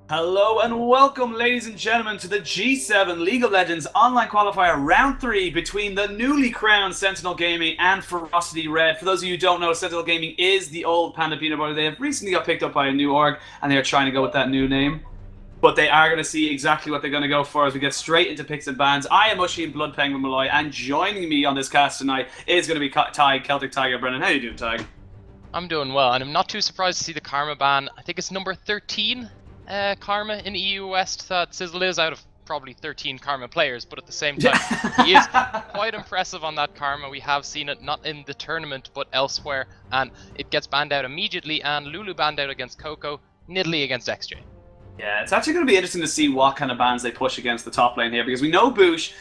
Hello and welcome, ladies and gentlemen, to the G7 League of Legends online qualifier round 3 between the newly crowned Sentinel Gaming and Ferocity Red. For those of you who don't know, Sentinel Gaming is the old Panda Peanut Butter. They have recently got picked up by a new org and they are trying to go with that new name. But they are going to see exactly what they're going to go for as we get straight into picks and bans. I am Mushy and Blood Penguin Malloy, and joining me on this cast tonight is going to be Tig, Celtic Tiger. Brennan, how you doing, Tig? I'm doing well, and I'm not too surprised to see the Karma ban. I think it's number 13 Karma in EU West that Sizzle is out of probably 13 Karma players, but at the same time, he is quite impressive on that Karma. We have seen it not in the tournament, but elsewhere, and it gets banned out immediately, and Lulu banned out against Coco, Nidalee against XJ. Yeah, it's actually going to be interesting to see what kind of bans they push against the top lane here, because we know Boosh,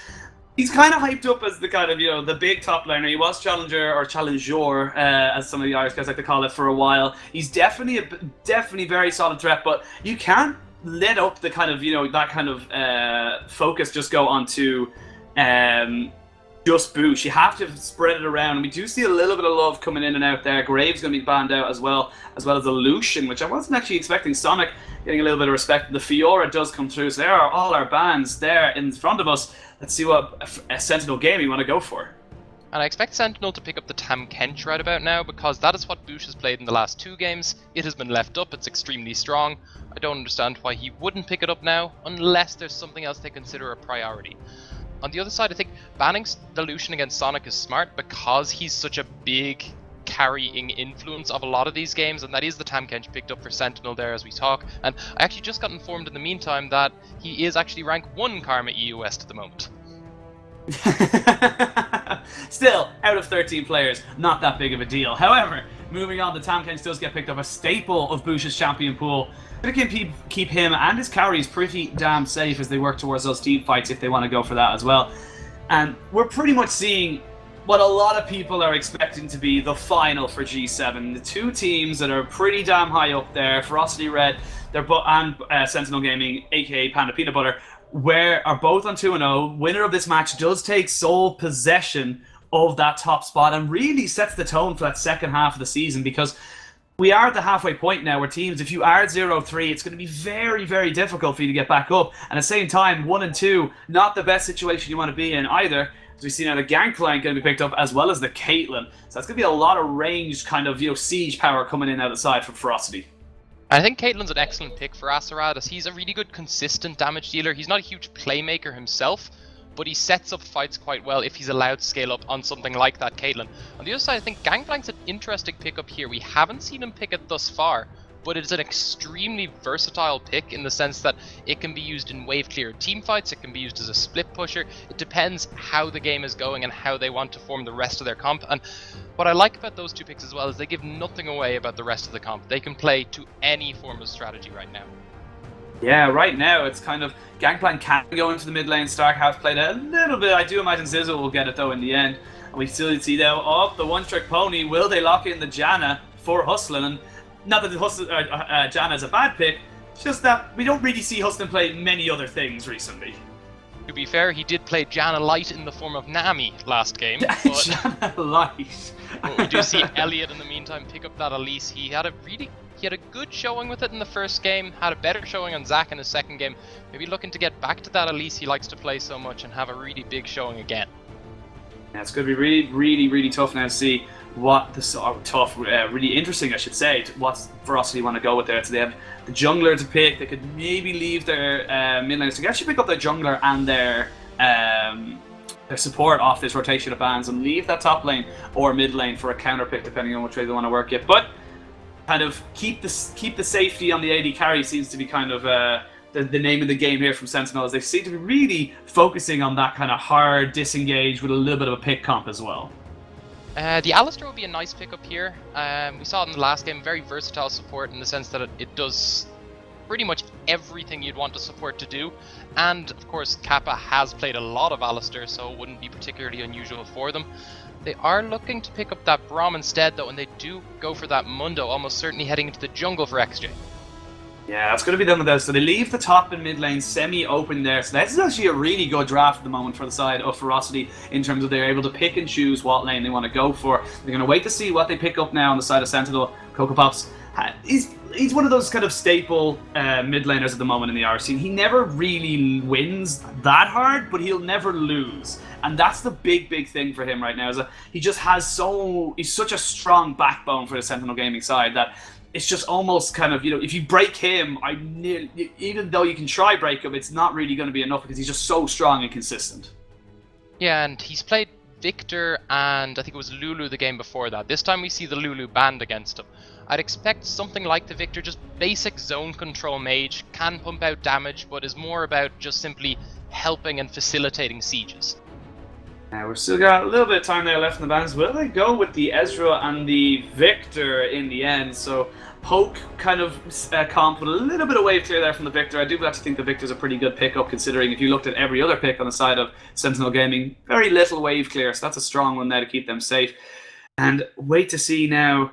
he's kind of hyped up as the kind of, the big top laner. He was challenger, or challenger, as some of the Irish guys like to call it, for a while. He's definitely very solid threat, but you can't let up the kind of, that kind of focus just go onto just Boosh. You have to spread it around, and we do see a little bit of love coming in and out there. Graves going to be banned out as well as the Lucian, which I wasn't actually expecting. Sonic getting a little bit of respect. The Fiora does come through, so there are all our bans there in front of us. Let's see what a Sentinel game we want to go for. And I expect Sentinel to pick up the Tam Kench right about now, because that is what Boosh has played in the last 2 games. It has been left up, it's extremely strong. I don't understand why he wouldn't pick it up now, unless there's something else they consider a priority. On the other side, I think banning the Lucian against Sonic is smart, because he's such a big carrying influence of a lot of these games, and that is the Tam Kench picked up for Sentinel there as we talk. And I actually just got informed in the meantime that he is actually rank 1 Karma EU West at the moment. Still, out of 13 players, not that big of a deal. However, moving on, the Tam Kench does get picked up, a staple of Boosh's champion pool. Gonna keep him and his carries pretty damn safe as they work towards those team fights if they want to go for that as well. And we're pretty much seeing what a lot of people are expecting to be the final for G7. The 2 teams that are pretty damn high up there, Ferocity Red and Sentinel Gaming, aka Panda Peanut Butter, are both on 2-0. Winner of this match does take sole possession of that top spot and really sets the tone for that second half of the season, because we are at the halfway point now where teams, if you are at 0-3, it's going to be very, very difficult for you to get back up. And at the same time, 1 and 2, not the best situation you want to be in either. As we see now, the Gangplank going to be picked up, as well as the Caitlyn. So that's going to be a lot of ranged kind of, siege power coming in out of the side from Ferocity. I think Caitlyn's an excellent pick for Aserad, as he's a really good consistent damage dealer. He's not a huge playmaker himself, but he sets up fights quite well if he's allowed to scale up on something like that Caitlyn. On the other side, I think Gangplank's an interesting pickup here. We haven't seen him pick it thus far, but it's an extremely versatile pick in the sense that it can be used in wave clear team fights, it can be used as a split pusher. It depends how the game is going and how they want to form the rest of their comp. And what I like about those 2 picks as well is they give nothing away about the rest of the comp. They can play to any form of strategy right now. Yeah, right now it's kind of Gangplank can go into the mid lane. Stark has played a little bit. I do imagine Zizzle will get it though in the end. And we still see now, the one-trick pony. Will they lock in the Janna for Hustlin'? And not that the Janna is a bad pick, it's just that we don't really see Hustlin' play many other things recently. To be fair, he did play Janna Light in the form of Nami last game. But Janna Light. But we do see Elliot in the meantime pick up that Elise. He had a good showing with it in the first game, had a better showing on Zac in his second game. Maybe looking to get back to that Elise he likes to play so much and have a really big showing again. Yeah, it's going to be really, really, really tough now to see what really interesting, I should say, what Ferocity want to go with there. So they have the jungler to pick. They could maybe leave their mid laners. They could actually pick up their jungler and their support off this rotation of bans and leave that top lane or mid lane for a counter pick, depending on which way they want to work it. But kind of keep the safety on the AD carry seems to be kind of the name of the game here from Sentinel, as they seem to be really focusing on that kind of hard disengage with a little bit of a pick comp as well. The Alistar would be a nice pickup here. We saw it in the last game, very versatile support in the sense that it does pretty much everything you'd want a support to do. And of course, Kappa has played a lot of Alistar, so it wouldn't be particularly unusual for them. They are looking to pick up that Braum instead though, and they do go for that Mundo, almost certainly heading into the jungle for XJ. Yeah, that's going to be done with those. So they leave the top and mid lane semi-open there. So this is actually a really good draft at the moment for the side of Ferocity in terms of they're able to pick and choose what lane they want to go for. They're going to wait to see what they pick up now on the side of Sentinel. Coco Pops He's one of those kind of staple mid laners at the moment in the R scene. He never really wins that hard, but he'll never lose. And that's the big thing for him right now. Is that he just has he's such a strong backbone for the Sentinel Gaming side that it's just almost kind of, if you break him, even though you can try break him, it's not really going to be enough because he's just so strong and consistent. Yeah, and he's played Victor and I think it was Lulu the game before that. This time we see the Lulu banned against him. I'd expect something like the Victor, just basic zone control mage, can pump out damage, but is more about just simply helping and facilitating sieges. Now we've still got a little bit of time there left in the bans. Will they go with the Ezreal and the Victor in the end? So Poke kind of comp with a little bit of wave clear there from the Victor. I do have to think the Victor's a pretty good pickup considering if you looked at every other pick on the side of Sentinel Gaming, very little wave clear, so that's a strong one there to keep them safe. And wait to see now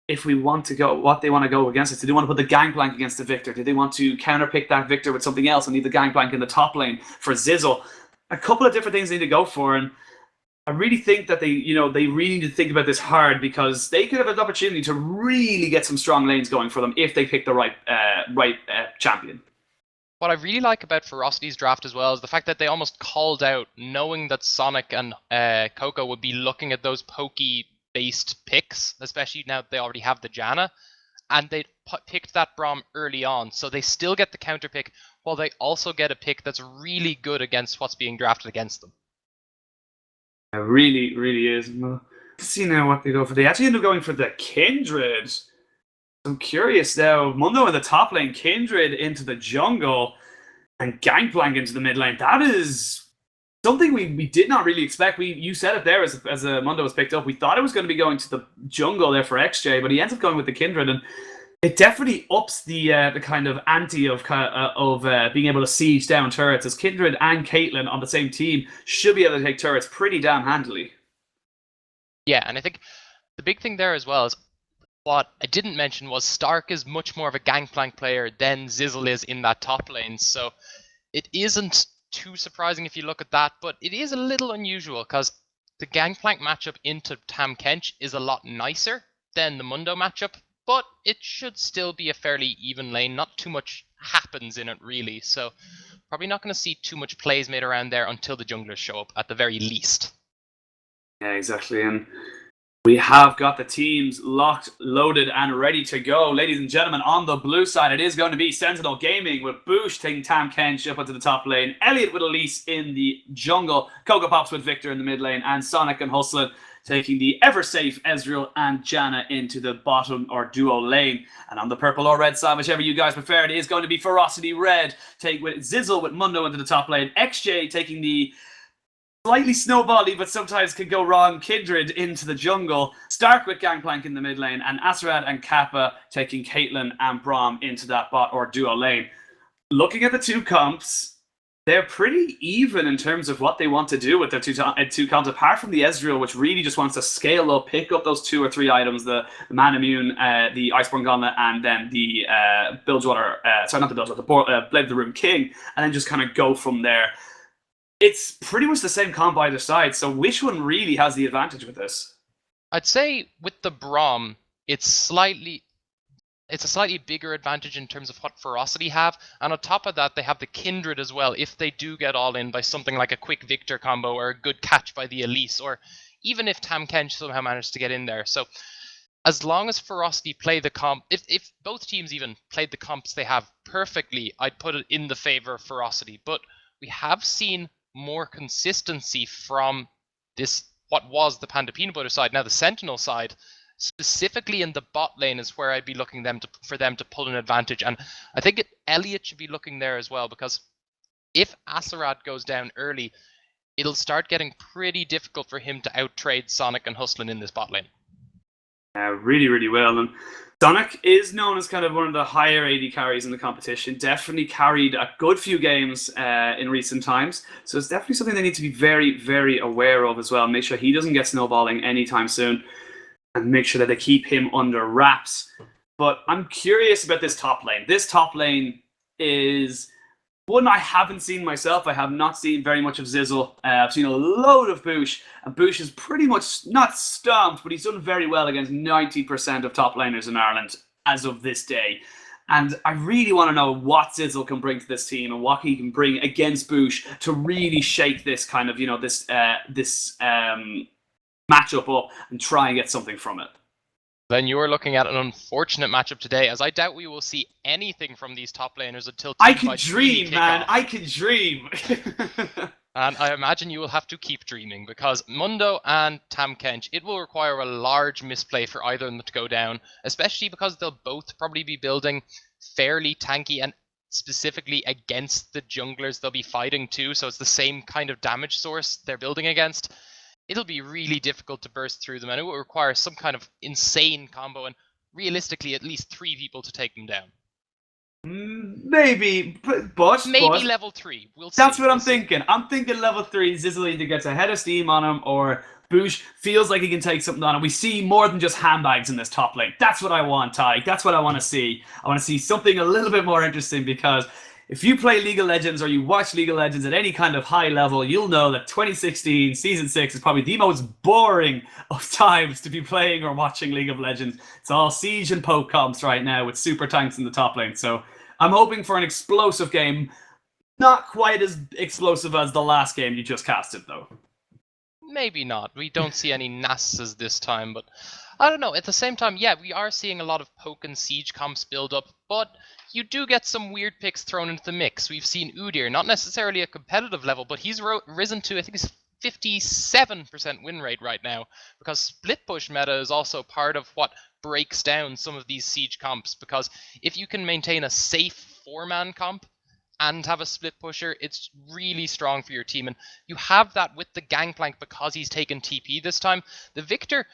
if we want to go, what they want to go against it. Do they want to put the Gangplank against the Victor? Do they want to counterpick that Victor with something else and leave the Gangplank in the top lane for Zizzle? A couple of different things they need to go for, and I really think that they really need to think about this hard because they could have an opportunity to really get some strong lanes going for them if they pick the right champion. What I really like about Ferocity's draft as well is the fact that they almost called out, knowing that Sonic and Coco would be looking at those pokey-based picks, especially now that they already have the Janna, and they picked that Braum early on, so they still get the counter pick, while they also get a pick that's really good against what's being drafted against them. It really, really is. Let's see now what they go for. They actually end up going for the Kindred. I'm curious now. Mundo in the top lane, Kindred into the jungle, and Gangplank into the mid lane. That is something we did not really expect. You said it there as Mundo was picked up. We thought it was going to be going to the jungle there for XJ, but he ends up going with the Kindred, and it definitely ups the kind of ante of being able to siege down turrets, as Kindred and Caitlyn on the same team should be able to take turrets pretty damn handily. Yeah, and I think the big thing there as well is what I didn't mention was Stark is much more of a Gangplank player than Zizzle is in that top lane, so it isn't too surprising if you look at that, but it is a little unusual because the Gangplank matchup into Tahm Kench is a lot nicer than the Mundo matchup, but it should still be a fairly even lane. Not too much happens in it, really. So probably not going to see too much plays made around there until the junglers show up, at the very least. Yeah, exactly. And we have got the teams locked, loaded, and ready to go. Ladies and gentlemen, on the blue side, it is going to be Sentinel Gaming with Boosh taking Tahm Kench up onto the top lane, Elliot with Elise in the jungle, Coco Pops with Victor in the mid lane, and Sonic and Hustlin taking the ever-safe Ezreal and Janna into the bottom or duo lane. And on the purple or red side, whichever you guys prefer, it is going to be Ferocity Red, take with Zizzle with Mundo into the top lane, XJ taking the slightly snowbally but sometimes can go wrong Kindred into the jungle, Stark with Gangplank in the mid lane, and Aserad and Kappa taking Caitlyn and Braum into that bot or duo lane. Looking at the two comps, they're pretty even in terms of what they want to do with their two comps, apart from the Ezreal, which really just wants to scale up, pick up those 2 or 3 items, the Man Immune, the Iceborne Gauntlet, and then the Blade of the Rune King, and then just kind of go from there. It's pretty much the same comp either side, so which one really has the advantage with this? I'd say with the Braum, it's a slightly bigger advantage in terms of what Ferocity have, and on top of that they have the Kindred as well if they do get all in by something like a quick Victor combo or a good catch by the Elise, or even if Tahm Kench somehow managed to get in there. So as long as Ferocity play the comp, if both teams even played the comps they have perfectly, I'd put it in the favor of Ferocity. But we have seen more consistency from this, what was the Panda Peanut Butter side, now the Sentinel side. Specifically in the bot lane is where I'd be looking for them to pull an advantage, and I think Elliot should be looking there as well, because if Aserad goes down early, it'll start getting pretty difficult for him to outtrade Sonic and Hustlin in this bot lane. Really, really well. And Sonic is known as kind of one of the higher AD carries in the competition. Definitely carried a good few games in recent times, so it's definitely something they need to be very, very aware of as well. Make sure he doesn't get snowballing anytime soon, and make sure that they keep him under wraps. But I'm curious about this top lane. This top lane is one I haven't seen myself. I have not seen very much of Zizzle. I've seen a load of Boosh, and Boosh is pretty much not stomped, but he's done very well against 90% of top laners in Ireland. as of this day. And I really want to know what Zizzle can bring to this team and what he can bring against Boosh to really shake this kind of, this matchup up and try and get something from it. Then you are looking at an unfortunate matchup today, as I doubt we will see anything from these top laners until I can dream, man. I can dream. And I imagine you will have to keep dreaming, because Mundo and Tamkench, it will require a large misplay for either of them to go down, especially because they'll both probably be building fairly tanky and specifically against the junglers they'll be fighting too, so it's the same kind of damage source they're building against. It'll be really difficult to burst through them, and it will require some kind of insane combo, and realistically at least 3 people to take them down. Maybe, but level 3. We'll see. That's what I'm thinking. I'm thinking level 3. Zizzle either gets a head of steam on him, or Boosh feels like he can take something on him. We see more than just handbags in this top lane. That's what I want, Ty. That's what I want to see. I want to see something a little bit more interesting, because if you play League of Legends or you watch League of Legends at any kind of high level, you'll know that 2016 Season 6 is probably the most boring of times to be playing or watching League of Legends. It's all siege and poke comps right now with super tanks in the top lane. So I'm hoping for an explosive game. Not quite as explosive as the last game you just casted, though. Maybe not. We don't see any Nasses this time, but I don't know. At the same time, yeah, we are seeing a lot of poke and siege comps build up, but you do get some weird picks thrown into the mix. We've seen Udyr, not necessarily a competitive level, but he's risen to, I think it's 57% win rate right now, because split push meta is also part of what breaks down some of these siege comps, because if you can maintain a safe 4-man comp and have a split pusher, it's really strong for your team. And you have that with the Gangplank because he's taken TP this time. The Victor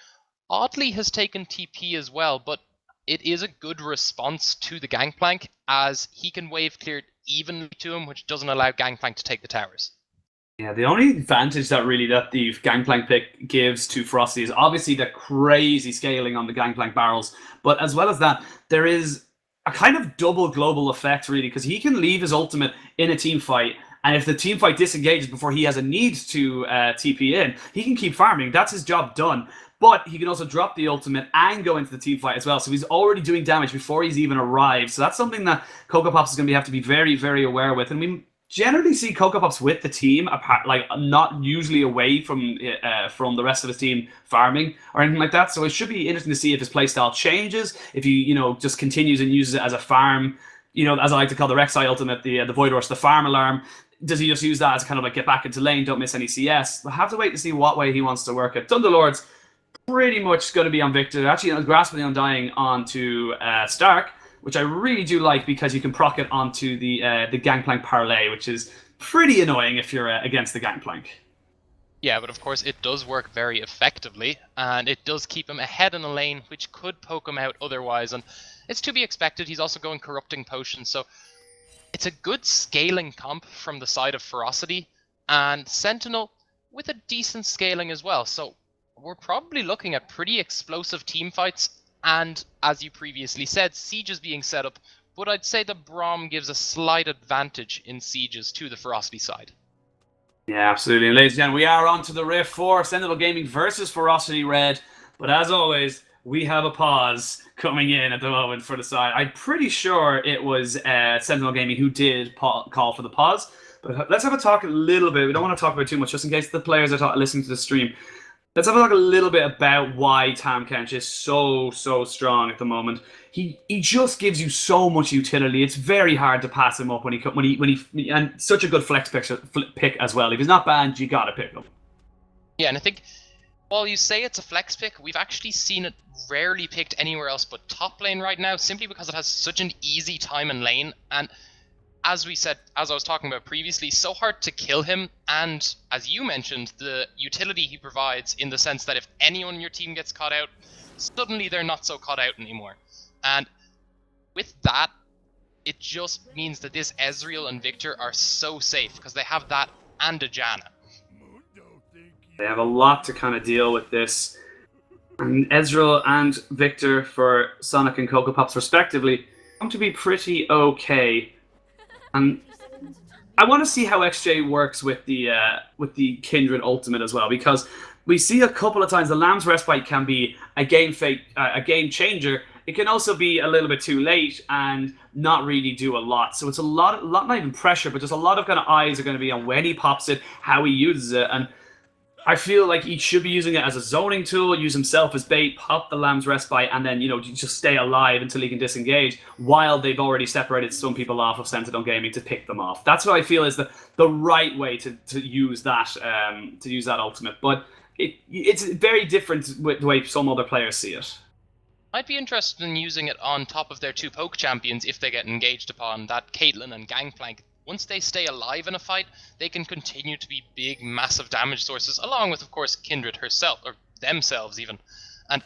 oddly has taken TP as well, but it is a good response to the Gangplank, as he can wave clear evenly to him, which doesn't allow Gangplank to take the towers. Yeah, the only advantage that the Gangplank pick gives to Ferocity is obviously the crazy scaling on the Gangplank barrels. But as well as that, there is a kind of double global effect, really, because he can leave his ultimate in a team fight, and if the team fight disengages before he has a need to TP in, he can keep farming. That's his job done. But he can also drop the ultimate and go into the team fight as well. So he's already doing damage before he's even arrived. So that's something that Coco Pops is going to have to be very, very aware with. And we generally see Coco Pops with the team, apart, like not usually away from the rest of his team farming or anything like that. So it should be interesting to see if his playstyle changes, if he just continues and uses it as a farm, as I like to call the Rek'Sai ultimate, the Void Horse, the farm alarm. Does he just use that as kind of like get back into lane, don't miss any CS? We'll have to wait to see what way he wants to work it. Thunderlord's pretty much going to be on Victor. Actually, grasping the Undying onto Stark, which I really do like, because you can proc it onto the Gangplank parlay, which is pretty annoying if you're against the Gangplank. Yeah, but of course it does work very effectively, and it does keep him ahead in the lane, which could poke him out otherwise, and it's to be expected. He's also going Corrupting Potion, so it's a good scaling comp from the side of Ferocity, and Sentinel with a decent scaling as well, so we're probably looking at pretty explosive team fights. And as you previously said, sieges being set up, but I'd say the Braum gives a slight advantage in sieges to the Ferocity side. Yeah, absolutely. And ladies and gentlemen, we are on to the Rift 4, Sentinel Gaming versus Ferocity Red. But as always, we have a pause coming in at the moment for the side. I'm pretty sure it was Sentinel Gaming who did call for the pause. But let's have a talk a little bit. We don't want to talk about too much, just in case the players are listening to the stream. Let's have a talk a little bit about why Tamkench is so strong at the moment. He just gives you so much utility. It's very hard to pass him up when he and such a good flex pick as well. If he's not banned, you gotta pick him. Yeah, and I think while you say it's a flex pick, we've actually seen it rarely picked anywhere else but top lane right now, simply because it has such an easy time in lane. And as we said, as I was talking about previously, so hard to kill him, and as you mentioned, the utility he provides in the sense that if anyone in your team gets caught out, suddenly they're not so caught out anymore. And with that, it just means that this Ezreal and Victor are so safe, because they have that and a Janna. They have a lot to kind of deal with this. And Ezreal and Victor, for Sonic and Coco Pops respectively, come to be pretty okay. And I want to see how XJ works with the Kindred ultimate as well, because we see a couple of times the Lamb's Respite can be a game changer it can also be a little bit too late and not really do a lot. So it's a lot, not even pressure, but just a lot of kind of eyes are going to be on when he pops it, how he uses it, and I feel like he should be using it as a zoning tool, use himself as bait, pop the Lamb's Respite, and then, just stay alive until he can disengage, while they've already separated some people off of Sentinel Gaming to pick them off. That's what I feel is the right way to use that ultimate. But it's very different with the way some other players see it. I'd be interested in using it on top of their 2 poke champions if they get engaged upon, that Caitlyn and Gangplank. Once they stay alive in a fight, they can continue to be big, massive damage sources, along with, of course, Kindred herself, or themselves even. And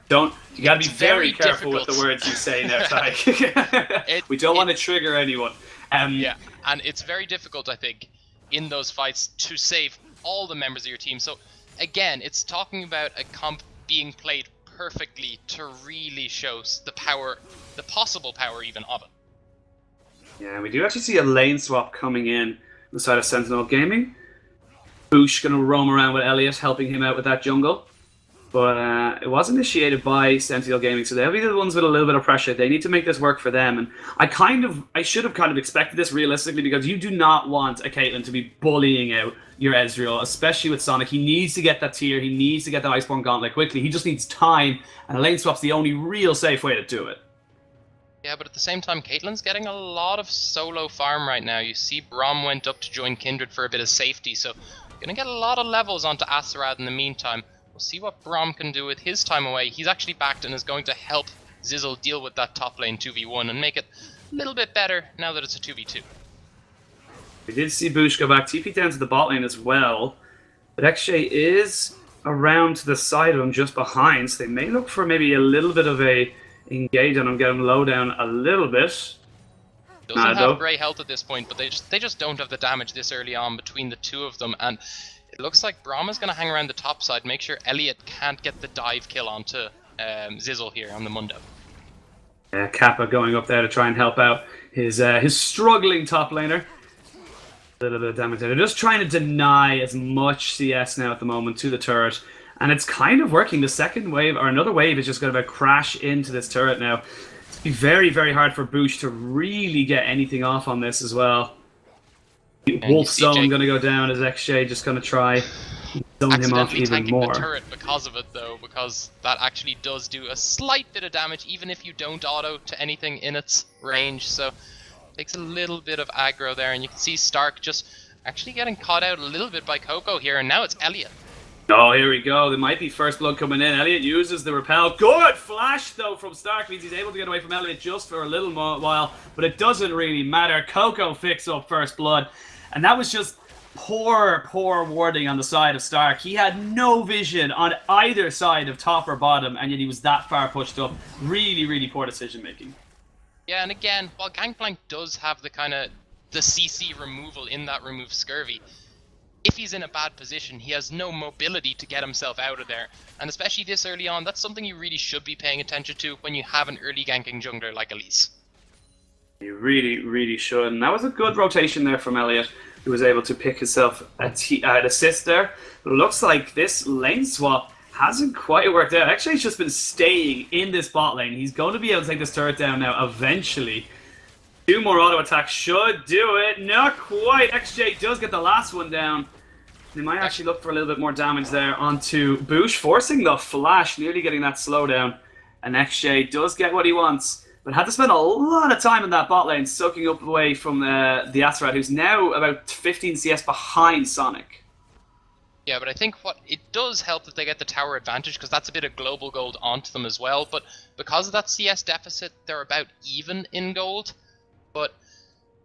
you gotta be very careful with the words you say now, Ty. We don't want to trigger anyone. Yeah, and it's very difficult, I think, in those fights to save all the members of your team. So, again, it's talking about a comp being played perfectly to really show the power, the possible power even of it. Yeah, we do actually see a lane swap coming in on the side of Sentinel Gaming. Boosh going to roam around with Elliot, helping him out with that jungle. But it was initiated by Sentinel Gaming, so they'll be the ones with a little bit of pressure. They need to make this work for them. And I should have kind of expected this realistically, because you do not want a Caitlyn to be bullying out your Ezreal, especially with Sonic. He needs to get that tier, he needs to get that Iceborne Gauntlet quickly. He just needs time, and a lane swap's the only real safe way to do it. Yeah, but at the same time, Caitlyn's getting a lot of solo farm right now. You see Braum went up to join Kindred for a bit of safety, so gonna get a lot of levels onto Aserad in the meantime. We'll see what Braum can do with his time away. He's actually backed and is going to help Zizzle deal with that top lane 2v1 and make it a little bit better now that it's a 2v2. We did see Boosh go back, TP down to the bot lane as well, but XJ is around to the side of him, just behind, so they may look for maybe a little bit of a engage on him, get him low down a little bit. Doesn't have grey health at this point, but they just don't have the damage this early on between the two of them, and it looks like Braum is going to hang around the top side, make sure Elliot can't get the dive kill onto Zizzle here on the Mundo. Yeah, Kappa going up there to try and help out his struggling top laner. A little bit of damage there. They're just trying to deny as much CS now at the moment to the turret. And it's kind of working. The second wave, or another wave, is just going to crash into this turret now. It's be very, very hard for Boosh to really get anything off on this as well. Wolf Zone going to go down as XJ just going to try zone him off even more. The turret because of it though, because that actually does do a slight bit of damage even if you don't auto to anything in its range. So takes a little bit of aggro there, and you can see Stark just actually getting caught out a little bit by Coco here, and now it's Elliot. Oh, here we go. There might be first blood coming in. Elliot uses the repel. Good flash, though, from Stark. Means he's able to get away from Elliot just for a little while. But it doesn't really matter. Coco picks up first blood. And that was just poor warding on the side of Stark. He had no vision on either side of top or bottom. And yet he was that far pushed up. Really, really poor decision making. Yeah, and again, while Gangplank does have the CC removal in that remove Scurvy, if he's in a bad position, he has no mobility to get himself out of there. And especially this early on, that's something you really should be paying attention to when you have an early ganking jungler like Elise. You really, really should. And that was a good rotation there from Elliot, who was able to pick himself an assist there. But it looks like this lane swap hasn't quite worked out. Actually, he's just been staying in this bot lane. He's going to be able to take this turret down now eventually. 2 more auto attacks should do it. Not quite. XJ does get the last one down. They might actually look for a little bit more damage there onto Boosh, forcing the flash, nearly getting that slowdown. And XJ does get what he wants, but had to spend a lot of time in that bot lane, soaking up away from the Aserad, who's now about 15 CS behind Sonic. Yeah, but I think it does help that they get the tower advantage, because that's a bit of global gold onto them as well. But because of that CS deficit, they're about even in gold. But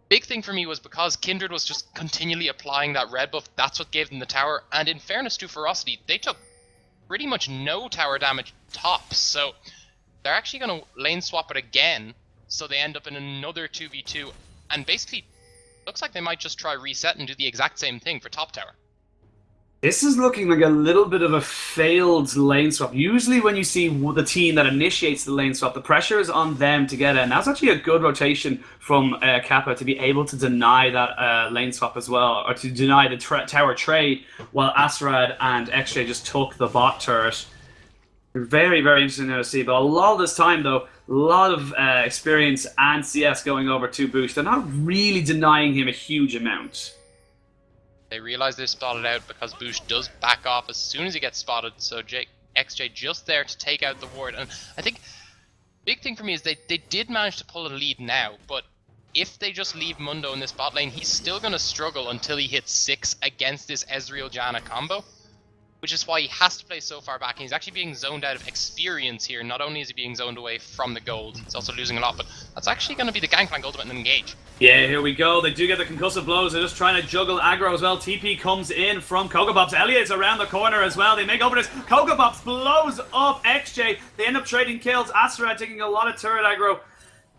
big thing for me was because Kindred was just continually applying that red buff, that's what gave them the tower. And in fairness to Ferocity, they took pretty much no tower damage tops. So they're actually going to lane swap it again, so they end up in another 2v2. And basically, looks like they might just try reset and do the exact same thing for top tower. This is looking like a little bit of a failed lane swap. Usually when you see the team that initiates the lane swap, the pressure is on them to get it. And that's actually a good rotation from Kappa to be able to deny that lane swap as well, or to deny the tower trade, while Aserad and XJ just took the bot turret. Very, very interesting to see. But a lot of this time, though, a lot of experience and CS going over to Boosh. They're not really denying him a huge amount. They realize they're spotted out because Boosh does back off as soon as he gets spotted. So XJ just there to take out the ward. And I think big thing for me is they did manage to pull a lead now, but if they just leave Mundo in this bot lane, he's still going to struggle until he hits 6 against this Ezreal-Janna combo, which is why he has to play so far back. And he's actually being zoned out of experience here. Not only is he being zoned away from the gold, he's also losing a lot, but that's actually going to be the Gangplank ultimate and engage. Yeah, here we go. They do get the concussive blows. They're just trying to juggle aggro as well. TP comes in from Coco Pops. Elliot's around the corner as well. They make over this. Coco Pops blows up XJ. They end up trading kills. Astrad taking a lot of turret aggro.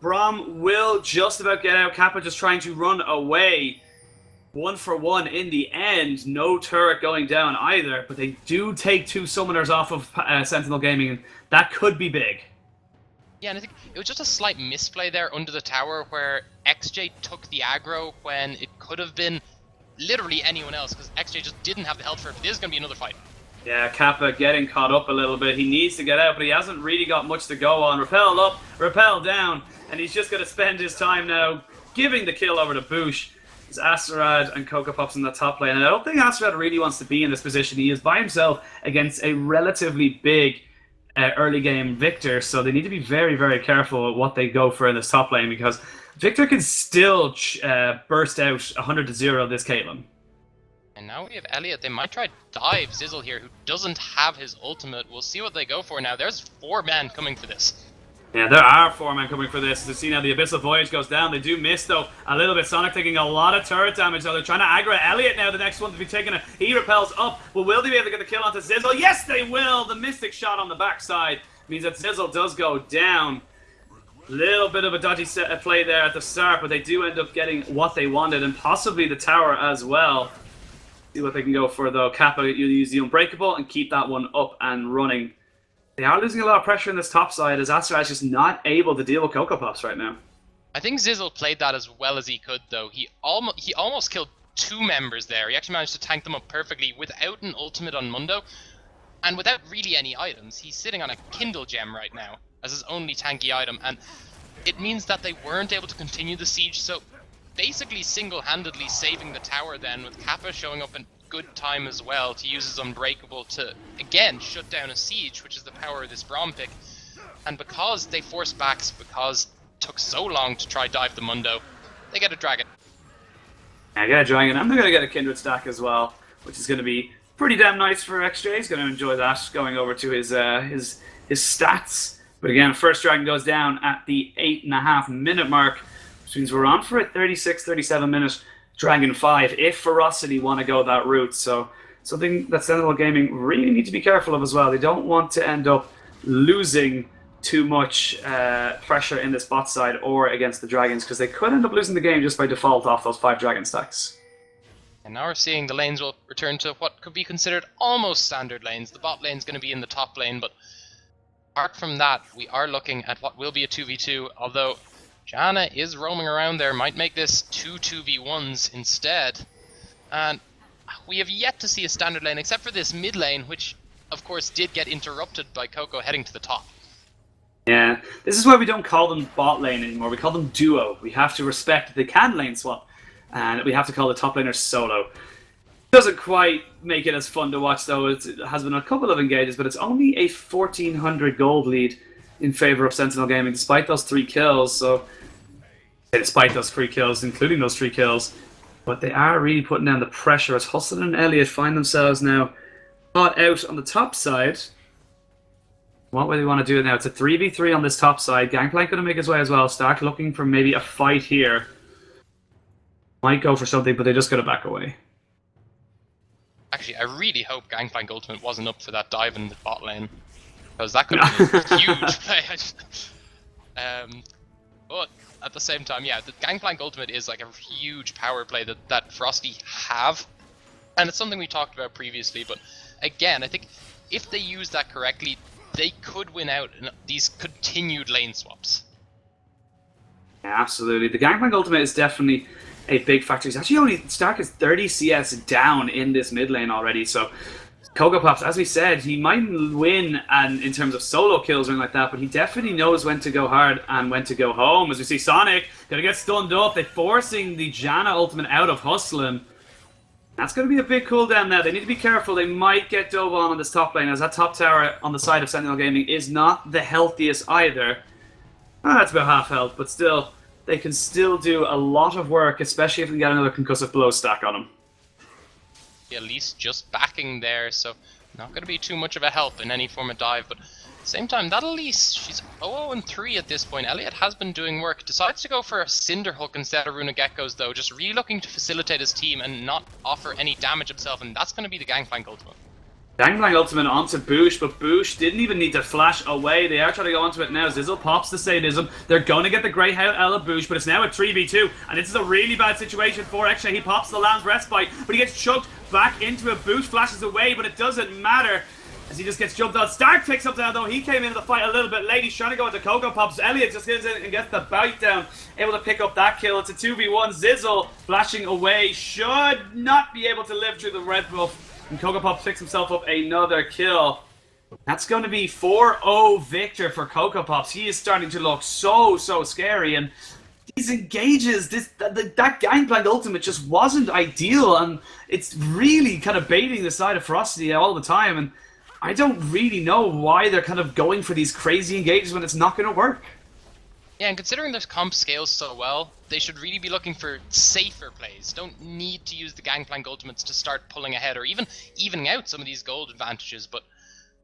Braum will just about get out. Kappa just trying to run away. 1 for 1 in the end. No turret going down either, but they do take 2 summoners off of Sentinel Gaming, and that could be big. Yeah, and I think it was just a slight misplay there under the tower where XJ took the aggro when it could have been literally anyone else, because XJ just didn't have the health for it. But this is going to be another fight. Yeah, Kappa getting caught up a little bit. He needs to get out, but he hasn't really got much to go on. Repel up, repel down, and he's just going to spend his time now giving the kill over to Boosh. It's Astrad and Coco Pops in the top lane, and I don't think Astrad really wants to be in this position. He is by himself against a relatively big early game Victor, so they need to be very, very careful at what they go for in this top lane, because Victor can still burst out 100-0 this Caitlyn. And now we have Elliot. They might try dive Zizzle here, who doesn't have his ultimate. We'll see what they go for now. There's 4 men coming for this. Yeah, there are 4 men coming for this. To see now the Abyssal Voyage goes down. They do miss, though, a little bit. Sonic taking a lot of turret damage, though. They're trying to aggro Elliot now, the next one to be taking it. He repels up. Well, will they be able to get the kill onto Zizzle? Yes, they will! The Mystic shot on the backside means that Zizzle does go down. Little bit of a dodgy play there at the start, but they do end up getting what they wanted, and possibly the tower as well. See what they can go for, though. Kappa, you use the Unbreakable and keep that one up and running. They are losing a lot of pressure in this top side, as Astrad is just not able to deal with Coco Pops right now. I think Zizzle played that as well as he could, though. He almost killed 2 members there. He actually managed to tank them up perfectly without an ultimate on Mundo, and without really any items. He's sitting on a Kindle gem right now as his only tanky item, and it means that they weren't able to continue the siege, so basically single-handedly saving the tower then, with Kappa showing up in good time as well to use his Unbreakable to, again, shut down a siege, which is the power of this Braum pick. And because they forced backs, because it took so long to try dive the Mundo, they get a dragon. I get a dragon, and they're going to get a Kindred stack as well, which is going to be pretty damn nice for XJ. He's going to enjoy that, going over to his stats. But again, first dragon goes down at the 8.5 minute mark, which means we're on for a 36-37 minute Dragon 5 if Ferocity want to go that route. So something that Sentinel Gaming really need to be careful of as well. They don't want to end up losing too much pressure in this bot side or against the dragons, because they could end up losing the game just by default off those 5 dragon stacks. And now we're seeing the lanes will return to what could be considered almost standard lanes. The bot lane's going to be in the top lane, but apart from that, we are looking at what will be a 2v2, although Janna is roaming around there, might make this 2 2v1s instead. And we have yet to see a standard lane, except for this mid lane, which of course did get interrupted by Coco heading to the top. Yeah, this is why we don't call them bot lane anymore. We call them duo. We have to respect that they can lane swap, and we have to call the top laner solo. Doesn't quite make it as fun to watch, though. It has been a couple of engages, but it's only a 1,400 gold lead in favor of Sentinel Gaming, despite those 3 kills. So, despite those 3 kills, including those 3 kills, but they are really putting down the pressure as Hustle and Elliot find themselves now caught out on the top side. What way they want to do it now? It's a 3v3 on this top side. Gangplank going to make his way as well. Start looking for maybe a fight here. Might go for something, but they just got to back away. Actually, I really hope Gangplank Ultimate wasn't up for that dive in the bot lane, because that could have been a huge play. But at the same time, yeah, the Gangplank Ultimate is like a huge power play that Ferocity have, and it's something we talked about previously. But again, I think if they use that correctly, they could win out in these continued lane swaps. Yeah, absolutely. The Gangplank Ultimate is definitely a big factor. He's actually only Stark is 30 CS down in this mid lane already, so Cocoa Pops, as we said, he might win and in terms of solo kills or anything like that, but he definitely knows when to go hard and when to go home. As we see Sonic gonna get stunned up, they're forcing the Janna ultimate out of Hustlin. That's going to be a big cooldown now. They need to be careful. They might get dove on this top lane, as that top tower on the side of Sentinel Gaming is not the healthiest either. That's about half health, but still, they can still do a lot of work, especially if they can get another concussive blow stack on them. At least just backing there, so not going to be too much of a help in any form of dive, but at the same time, that Elise, she's 0-3 at this point. Elliot has been doing work, decides to go for a Cinder Hook instead of Runa Geckos though, just really looking to facilitate his team and not offer any damage himself, and that's going to be the Gangplank ultimate. Gangplank ultimate onto Boosh, but Boosh didn't even need to flash away. They are trying to go onto it now. Zizzle pops the sadism. They're going to get the Grey Hell of Boosh, but it's now a 3v2, and this is a really bad situation for Xshay. He pops the Lamb's Respite, but he gets chucked back into it. Boosh flashes away, but it doesn't matter, as he just gets jumped out. Stark picks up down though. He came into the fight a little bit late. He's trying to go into Cocoa Pops. Elliot just gets in and gets the bite down, able to pick up that kill. It's a 2v1. Zizzle flashing away, should not be able to live through the red buff. And Cocoa Pops picks himself up another kill. That's going to be 4-0 victor for Cocoa Pops. He is starting to look so scary, and these engages, that Gangplank ultimate just wasn't ideal, and it's really kind of baiting the side of Ferocity all the time, and I don't really know why they're kind of going for these crazy engages when it's not going to work. Yeah, and considering their comp scales so well, they should really be looking for safer plays. Don't need to use the Gangplank ultimates to start pulling ahead or even evening out some of these gold advantages, but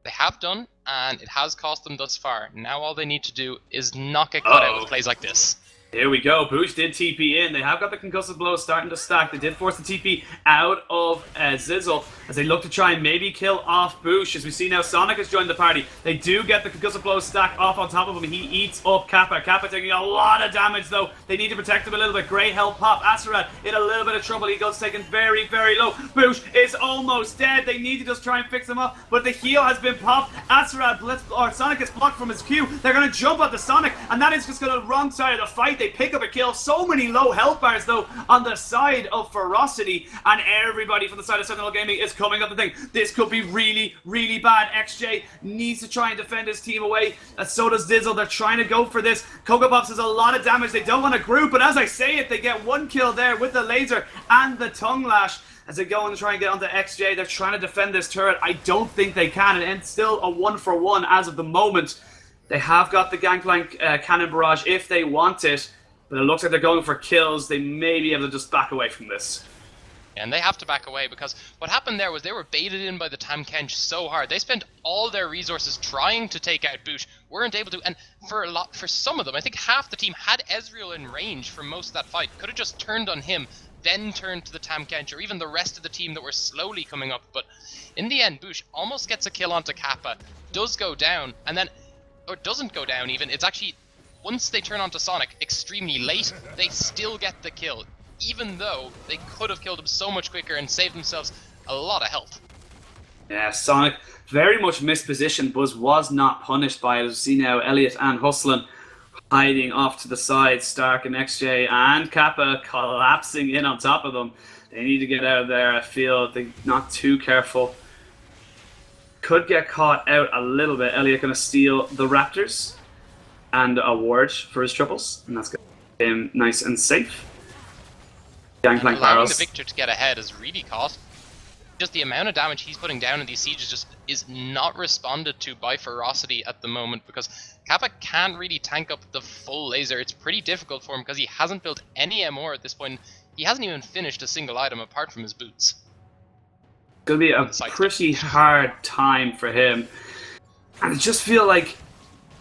they have done, and it has cost them thus far. Now all they need to do is not get caught out with plays like this. Here we go. Boosh did TP in. They have got the concussive blows starting to stack. They did force the TP out of Zizzle as they look to try and maybe kill off Boosh. As we see now, Sonic has joined the party. They do get the concussive blows stack off on top of him. He eats up Kappa. Kappa taking a lot of damage though. They need to protect him a little bit. Grey Hell pop. Acerad in a little bit of trouble. He goes taken very low. Boosh is almost dead. They need to just try and fix him up, but the heal has been popped. Acerad Sonic is blocked from his Q. They're going to jump at the Sonic, and that is just going to the wrong side of the fight. They pick up a kill. So many low health bars though on the side of Ferocity, and everybody from the side of Sentinel Gaming is coming up the thing. This could be really bad. XJ needs to try and defend his team away, and so does Dizzle. They're trying to go for this. Cocoa Pops has a lot of damage. They don't want to group, but as I say it, they get one kill there with the laser and the tongue lash. As they go and try and get onto XJ, they're trying to defend this turret. I don't think they can, and it's still a 1-for-1 as of the moment. They have got the Gangplank cannon barrage if they want it, but it looks like they're going for kills. They may be able to just back away from this. And they have to back away, because what happened there was they were baited in by the Tahm Kench so hard. They spent all their resources trying to take out Boosh, weren't able to, and for some of them, I think half the team had Ezreal in range for most of that fight. Could have just turned on him, then turned to the Tahm Kench, or even the rest of the team that were slowly coming up. But in the end, Boosh almost gets a kill onto Kappa, does go down, and then, or doesn't go down even, it's actually, once they turn onto Sonic extremely late, they still get the kill, even though they could have killed him so much quicker and saved themselves a lot of health. Yeah, Sonic very much mispositioned, but was not punished by it. As we see now, Elliot and Hustlin hiding off to the side. Stark and XJ and Kappa collapsing in on top of them. They need to get out of there. I feel they're not too careful. Could get caught out a little bit. Elliot going to steal the Raptors and a ward for his triples, and that's going to get him nice and safe. Gangplank allowing barrels. the Victor to get ahead is really cost. Just the amount of damage he's putting down in these sieges just is not responded to by Ferocity at the moment, because Kappa can't really tank up the full laser. It's pretty difficult for him because he hasn't built any MR at this point. He hasn't even finished a single item apart from his boots. It's going to be a pretty hard time for him. And I just feel like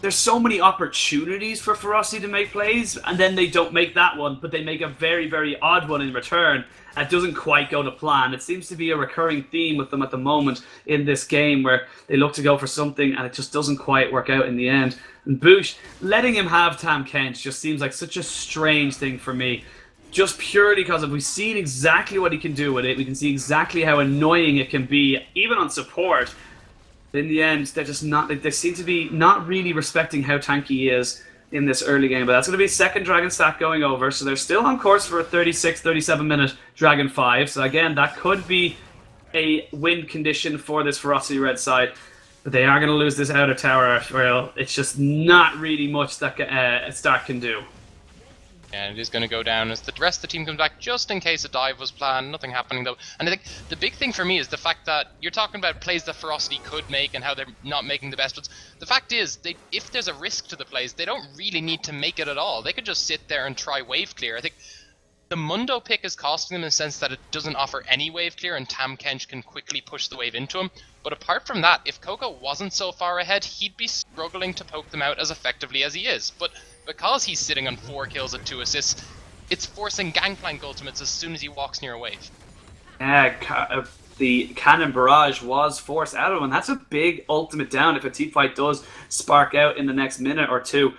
there's so many opportunities for Ferocity to make plays, and then they don't make that one, but they make a very odd one in return. That doesn't quite go to plan. It seems to be a recurring theme with them at the moment in this game, where they look to go for something and it just doesn't quite work out in the end. And Boosh, letting him have Tahm Kench just seems like such a strange thing for me. Just purely because we've seen exactly what he can do with it. We can see exactly how annoying it can be, even on support. In the end, they're just not. They seem to be not really respecting how tanky he is in this early game. But that's going to be a second Dragon stack going over, so they're still on course for a 36-37 minute Dragon 5. So again, that could be a win condition for this Ferocity red side. But they are going to lose this outer tower. Well, it's just not really much that Stark can do. And it is going to go down as the rest of the team comes back, just in case a dive was planned. Nothing happening though. And I think the big thing for me is the fact that you're talking about plays that Ferocity could make and how they're not making the best ones. The fact is, if there's a risk to the plays, they don't really need to make it at all. They could just sit there and try wave clear. I think the Mundo pick is costing them in the sense that it doesn't offer any wave clear, and Tahm Kench can quickly push the wave into him. But apart from that, if Coco wasn't so far ahead, he'd be struggling to poke them out as effectively as he is. But because he's sitting on 4 kills and 2 assists, it's forcing Gangplank ultimates as soon as he walks near a wave. Yeah, the cannon barrage was forced out of him, and that's a big ultimate down if a team fight does spark out in the next minute or two.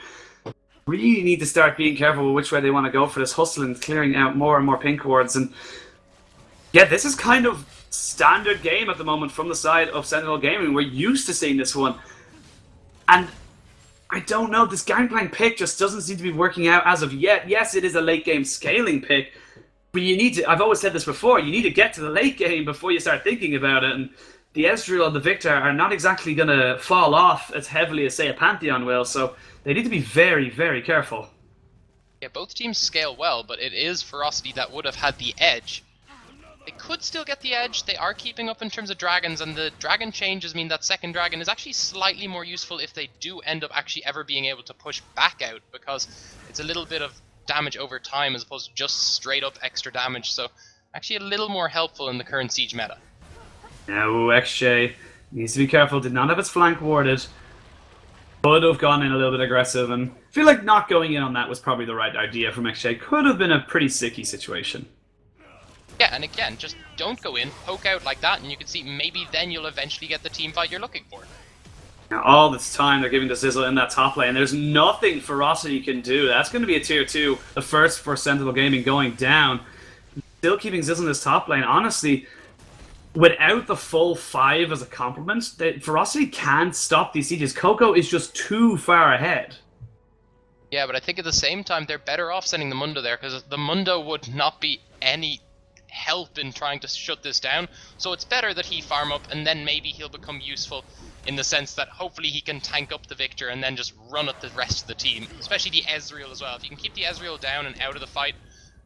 Really need to start being careful with which way they want to go for this hustle and clearing out more and more pink wards. And yeah, this is kind of standard game at the moment from the side of Sentinel Gaming. We're used to seeing this one. And I don't know, this Gangplank pick just doesn't seem to be working out as of yet. Yes, it is a late game scaling pick, but you need to, I've always said this before, you need to get to the late game before you start thinking about it. And the Ezreal and the Victor are not exactly going to fall off as heavily as, say, a Pantheon will, so they need to be very, very careful. Yeah, both teams scale well, but it is Ferocity that would have had the edge. They could still get the edge. They are keeping up in terms of dragons, and the dragon changes mean that second dragon is actually slightly more useful if they do end up actually ever being able to push back out, because it's a little bit of damage over time as opposed to just straight up extra damage, so actually a little more helpful in the current siege meta. Now XJ needs to be careful, did not have its flank warded. Could have gone in a little bit aggressive, and I feel like not going in on that was probably the right idea from XJ. Could have been a pretty sicky situation. Yeah, and again, just don't go in, poke out like that, and you can see maybe then you'll eventually get the team fight you're looking for. Now, all this time they're giving to Zizzle in that top lane. There's nothing Ferocity can do. That's going to be a tier 2, the first for Sentinel Gaming going down. Still keeping Zizzle in this top lane. Honestly, without the full 5 as a complement, Ferocity can't stop these sieges. Coco is just too far ahead. Yeah, but I think at the same time they're better off sending the Mundo there, because the Mundo would not be any help in trying to shut this down. So it's better that he farm up, and then maybe he'll become useful in the sense that hopefully he can tank up the Victor and then just run at the rest of the team, especially the Ezreal as well. If you can keep the Ezreal down and out of the fight,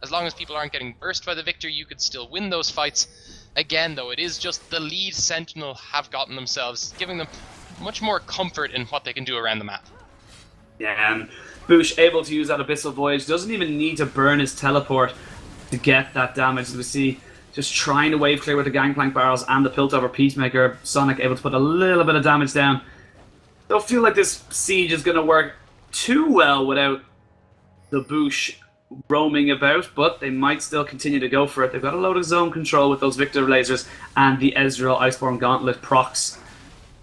as long as people aren't getting burst by the Victor, you could still win those fights. Again, though, it is just the lead Sentinel have gotten themselves, giving them much more comfort in what they can do around the map. Yeah, and Boosh able to use that Abyssal Voyage, doesn't even need to burn his teleport to get that damage. As we see, just trying to wave clear with the Gangplank barrels and the Piltover Peacemaker. Sonic able to put a little bit of damage down. Don't feel like this siege is going to work too well without the Boosh roaming about, but they might still continue to go for it. They've got a load of zone control with those Victor lasers and the Ezreal Iceborne Gauntlet procs.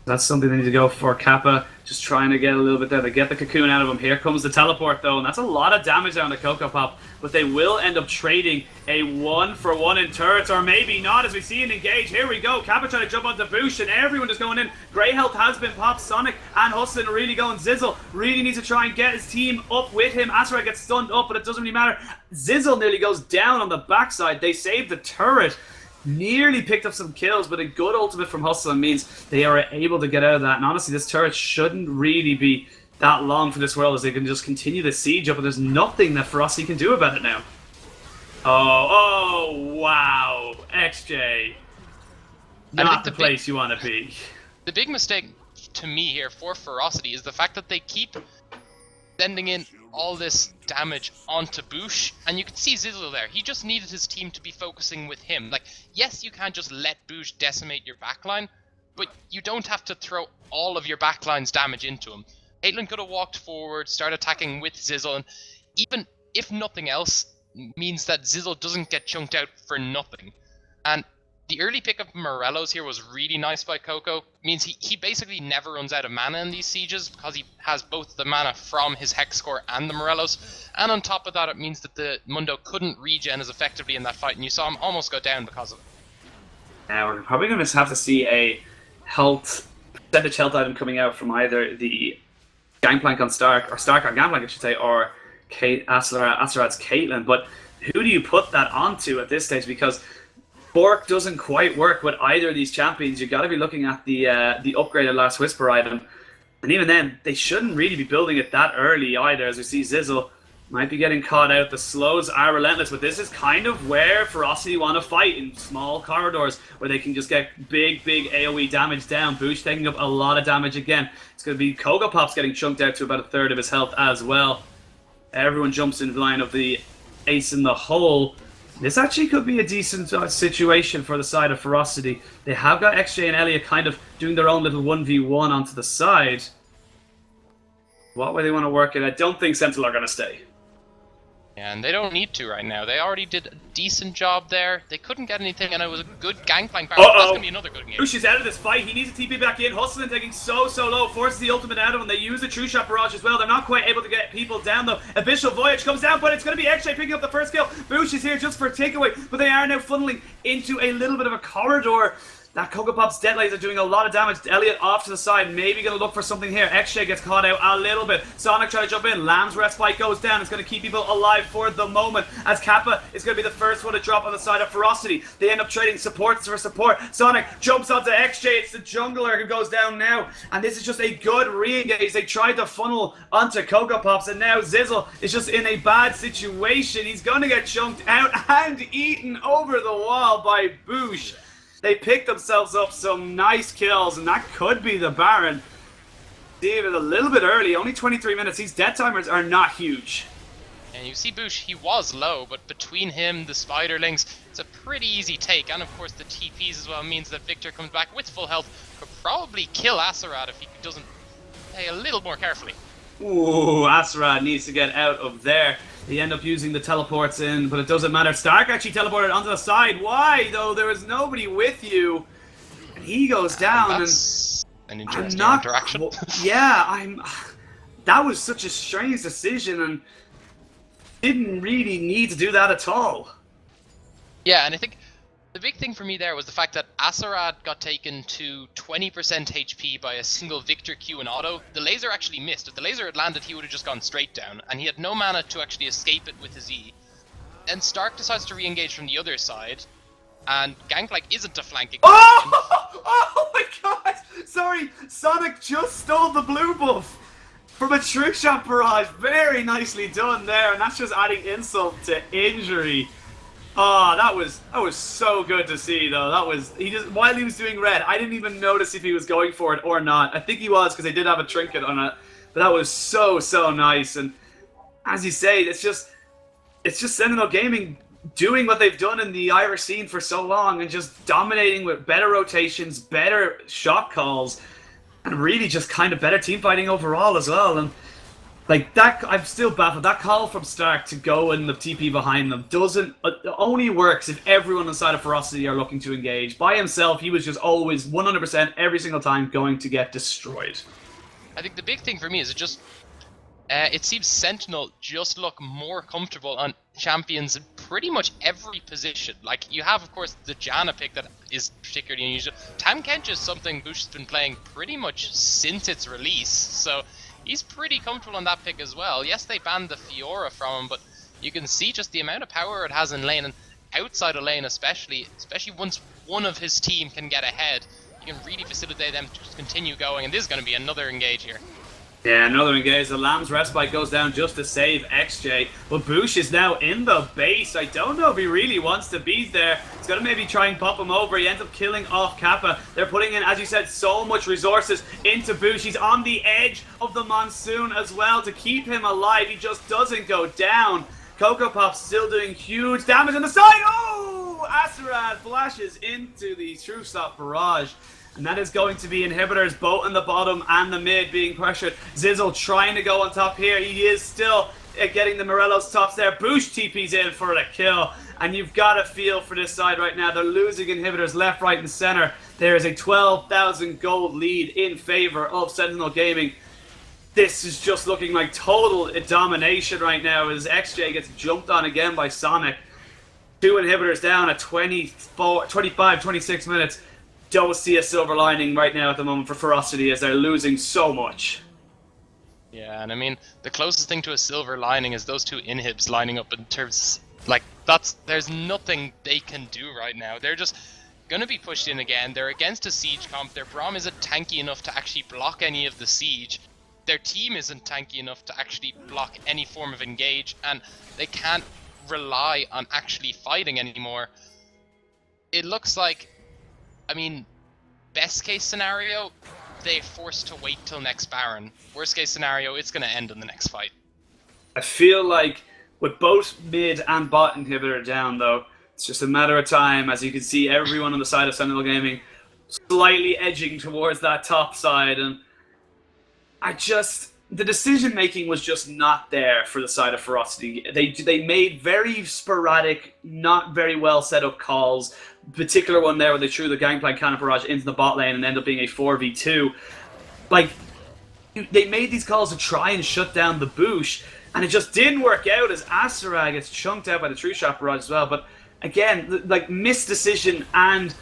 That's something they need to go for. Kappa just trying to get a little bit there. They get the cocoon out of him. Here comes the teleport though, and that's a lot of damage down to Coco Pop. But they will end up trading a 1-for-1 in turrets, or maybe not, as we see an engage. Here we go. Kappa trying to jump onto Boosh, and everyone just going in. Grey health has been popped. Sonic and Hustlin really going. Zizzle really needs to try and get his team up with him. Asura gets stunned up, but it doesn't really matter. Zizzle nearly goes down on the backside. They saved the turret. Nearly picked up some kills, but a good ultimate from Hustle means they are able to get out of that. And honestly, this turret shouldn't really be that long for this world, as they can just continue the siege up, and there's nothing that Ferocity can do about it now. Oh, wow. XJ. Not the place you want to be. The big mistake to me here for Ferocity is the fact that they keep sending in all this damage onto Boosh, and you can see Zizzle there. He just needed his team to be focusing with him. Like, yes, you can't just let Boosh decimate your backline, but you don't have to throw all of your backline's damage into him. Caitlyn could have walked forward, start attacking with Zizzle, and even if nothing else, means that Zizzle doesn't get chunked out for nothing. And the early pick of Morello's here was really nice by Coco. Means he basically never runs out of mana in these sieges, because he has both the mana from his Hex Core and the Morello's. And on top of that, it means that the Mundo couldn't regen as effectively in that fight, and you saw him almost go down because of it. Now we're probably going to have to see a percentage health item coming out from either the Gangplank on Stark, or Stark on Gangplank I should say, or Aserad's Caitlyn. But who do you put that onto at this stage? Because Bork doesn't quite work with either of these champions. You've got to be looking at the upgraded Last Whisper item. And even then, they shouldn't really be building it that early either, as we see Zizzle might be getting caught out. The slows are relentless, but this is kind of where Ferocity want to fight, in small corridors where they can just get big AoE damage down. Boosh taking up a lot of damage again. It's going to be Koga Pops getting chunked out to about a third of his health as well. Everyone jumps in line of the ace in the hole. This actually could be a decent situation for the side of Ferocity. They have got XJ and Elliot kind of doing their own little 1v1 onto the side. What way they want to work it, I don't think Sentinel are going to stay. And they don't need to right now. They already did a decent job there. They couldn't get anything, and it was a good gangplank power. That's going to be another good game. Boosh is out of this fight. He needs a TP back in. Hustling, taking so low. Forces the ultimate out of him. They use the True Shot Barrage as well. They're not quite able to get people down, though. Abyssal Voyage comes down, but it's going to be XJ picking up the first kill. Boosh is here just for a takeaway, but they are now funneling into a little bit of a corridor. That Koga Pop's dead laser doing a lot of damage. Elliot off to the side, maybe going to look for something here. XJ gets caught out a little bit. Sonic trying to jump in. Lamb's respite goes down. It's going to keep people alive for the moment, as Kappa is going to be the first one to drop on the side of Ferocity. They end up trading supports for support. Sonic jumps onto XJ. It's the jungler who goes down now, and this is just a good re-engage. They tried to funnel onto Koga Pops, and now Zizzle is just in a bad situation. He's going to get chunked out and eaten over the wall by Boosh. They picked themselves up some nice kills, and that could be the Baron. David, a little bit early, only 23 minutes. These death timers are not huge. And you see Boosh, he was low, but between him, the Spiderlings, it's a pretty easy take. And of course the TPs as well means that Victor comes back with full health, could probably kill Acerad if he doesn't play a little more carefully. Ooh, Acerad needs to get out of there. They end up using the teleports in, but it doesn't matter. Stark actually teleported onto the side. Why, though? There was nobody with you. And he goes down. That's an interesting interaction. Yeah, that was such a strange decision, and didn't really need to do that at all. Yeah, and I think the big thing for me there was the fact that Acerad got taken to 20% HP by a single Victor Q and auto. The laser actually missed. If the laser had landed, he would have just gone straight down, and he had no mana to actually escape it with his E. Then Stark decides to re-engage from the other side, and Gangplank isn't a flanking. Oh my god! Sorry, Sonic just stole the blue buff from a True Shot Barrage. Very nicely done there, and that's just adding insult to injury. Oh, that was so good to see, though. That was while he was doing red, I didn't even notice if he was going for it or not. I think he was, because they did have a trinket on it. But that was so nice. And as you say, it's just Sentinel Gaming doing what they've done in the Irish scene for so long, and just dominating with better rotations, better shot calls, and really just kind of better team fighting overall as well. And like that, I'm still baffled. That call from Stark to go in the TP behind them only works if everyone inside of Ferocity are looking to engage. By himself, he was just always 100% every single time going to get destroyed. I think the big thing for me is it seems Sentinel just look more comfortable on champions in pretty much every position. Like, you have, of course, the Janna pick that is particularly unusual. Tam Kench is something Bush has been playing pretty much since its release, so he's pretty comfortable on that pick as well. Yes, they banned the Fiora from him, but you can see just the amount of power it has in lane, and outside of lane especially once one of his team can get ahead, you can really facilitate them to continue going, and this is going to be another engage here. Yeah, another engage. The Lamb's respite goes down just to save XJ. But Boosh is now in the base. I don't know if he really wants to be there. He's going to maybe try and pop him over. He ends up killing off Kappa. They're putting in, as you said, so much resources into Boosh. He's on the edge of the monsoon as well to keep him alive. He just doesn't go down. Coco Pop's still doing huge damage on the side. Oh! Acerad flashes into the True Stop Barrage. And that is going to be inhibitors both in the bottom and the mid being pressured. Zizzle trying to go on top here. He is still getting the Morelos tops there. Boosh TP's in for the kill. And you've got to feel for this side right now. They're losing inhibitors left, right, and center. There is a 12,000 gold lead in favor of Sentinel Gaming. This is just looking like total domination right now as XJ gets jumped on again by Sonic. 2 inhibitors down at 25, 26 minutes. Don't see a silver lining right now at the moment for Ferocity as they're losing so much. Yeah, and I mean, the closest thing to a silver lining is those 2 inhibs lining up in terms Like, there's nothing they can do right now. They're just gonna be pushed in again. They're against a siege comp. Their Braum isn't tanky enough to actually block any of the siege. Their team isn't tanky enough to actually block any form of engage, and they can't rely on actually fighting anymore. It looks like, I mean, best case scenario, they're forced to wait till next Baron. Worst case scenario, it's gonna end in the next fight. I feel like with both mid and bot inhibitor down, though, it's just a matter of time. As you can see, everyone on the side of Sentinel Gaming slightly edging towards that top side, and the decision making was just not there for the side of Ferocity. They made very sporadic, not very well set up calls. Particular one there where they threw the Gangplank Cannon Barrage into the bot lane and ended up being a 4v2. Like, they made these calls to try and shut down the Boosh, and it just didn't work out as Asurag gets chunked out by the True Shot Barrage as well. But again, like, misdecision and,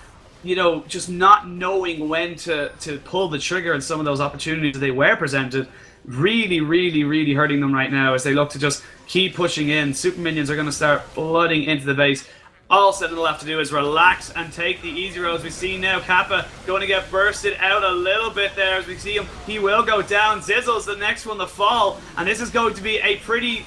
you know, just not knowing when to pull the trigger in some of those opportunities that they were presented, really, really, really hurting them right now as they look to just keep pushing in. Super minions are going to start flooding into the base. All Sentinel have to do is relax and take the easy roads. We see now Kappa going to get bursted out a little bit there as we see him. He will go down. Zizzle's the next one to fall, and this is going to be a pretty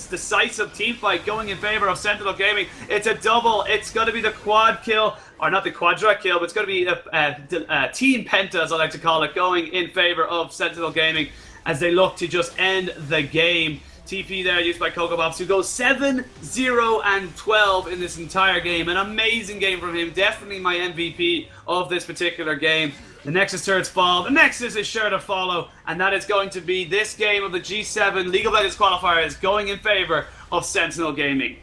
decisive team fight going in favor of Sentinel Gaming. It's a double. It's going to be the quad kill, or not the quadra kill, but it's going to be a team penta, as I like to call it, going in favor of Sentinel Gaming as they look to just end the game. TP there used by Coco Bobs, who goes 7-0-12 in this entire game. An amazing game from him. Definitely my MVP of this particular game. The Nexus turrets fall. The Nexus is sure to follow. And that is going to be this game of the G7 League of Legends qualifiers going in favor of Sentinel Gaming.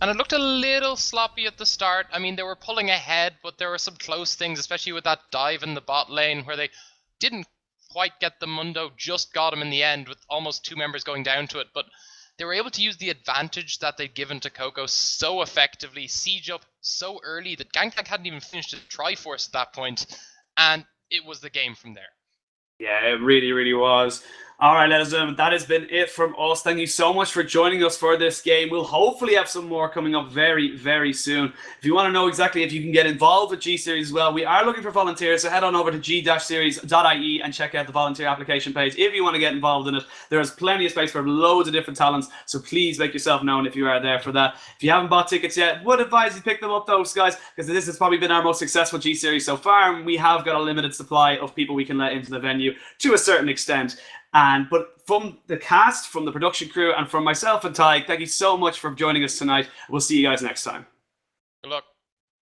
And it looked a little sloppy at the start. I mean, they were pulling ahead, but there were some close things, especially with that dive in the bot lane where they didn't quite get the Mundo, just got him in the end with almost two members going down to it, but they were able to use the advantage that they'd given to Coco so effectively, siege up so early that Gangplank hadn't even finished the Triforce at that point, and it was the game from there. Yeah, it really, really was. All right, ladies and gentlemen, that has been it from us. Thank you so much for joining us for this game. We'll hopefully have some more coming up very, very soon. If you want to know exactly if you can get involved with G-Series as well, we are looking for volunteers, so head on over to g-series.ie and check out the volunteer application page if you want to get involved in it. There is plenty of space for loads of different talents, so please make yourself known if you are there for that. If you haven't bought tickets yet, would advise you pick them up, those guys, because this has probably been our most successful G-Series so far, and we have got a limited supply of people we can let into the venue to a certain extent. But from the cast, from the production crew, and from myself and Ty, thank you so much for joining us tonight. We'll see you guys next time. Good luck.